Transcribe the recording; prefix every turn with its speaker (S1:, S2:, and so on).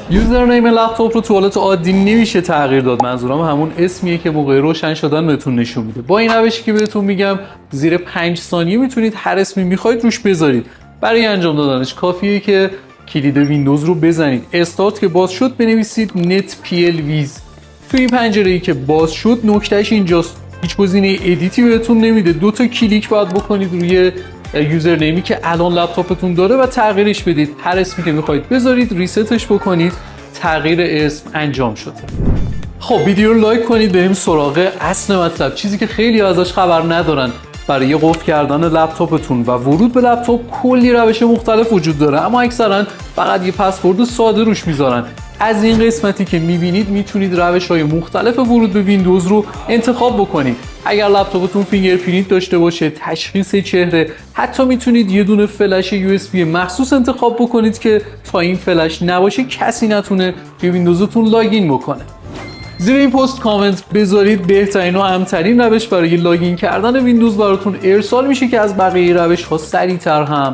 S1: یوزرنیم لپتاپ رو تو حالت عادی نمیشه تغییر داد. منظورم همون اسمیه که موقع روشن شدن بهتون نشون میده. با این روشی که بهتون میگم زیر 5 ثانیه میتونید هر اسمی میخواید روش بذارید. برای انجام دادنش کافیه که کلید ویندوز رو بزنید. استارت که باز شد بنویسید netplviz. توی این پنجره‌ای که باز شد نکتهش اینجاست. هیچ گزینه ادیتی بهتون نمیده. 2 تا کلیک باید بکنید روی یوزرنیمی که الان لپتاپتون داره و تغییرش بدید. هر اسمی که میخواید بذارید، ریستش بکنید، تغییر اسم انجام شده. خب ویدیو رو لایک کنید، بریم سراغ اصل مطلب. چیزی که خیلی ازش خبر ندارن، برای قفل کردن لپتاپتون و ورود به لپتاپ کلی روش مختلف وجود داره، اما اکثرا فقط یه پسورد ساده روش میذارن. از این قسمتی که میبینید میتونید روش‌های مختلف ورود به ویندوز رو انتخاب بکنید. اگر لپتاپتون فینگرپرینت داشته باشه، تشخیص چهره، حتی میتونید یه دونه فلش USB مخصوص انتخاب بکنید که تا این فلش نباشه کسی نتونه به ویندوزتون لاگین بکنه. زیر این پست کامنت بذارید بهترین و امن‌ترین روش برای لاگین کردن ویندوز براتون ارسال میشه که از بقیه روش‌ها سریع‌تر هم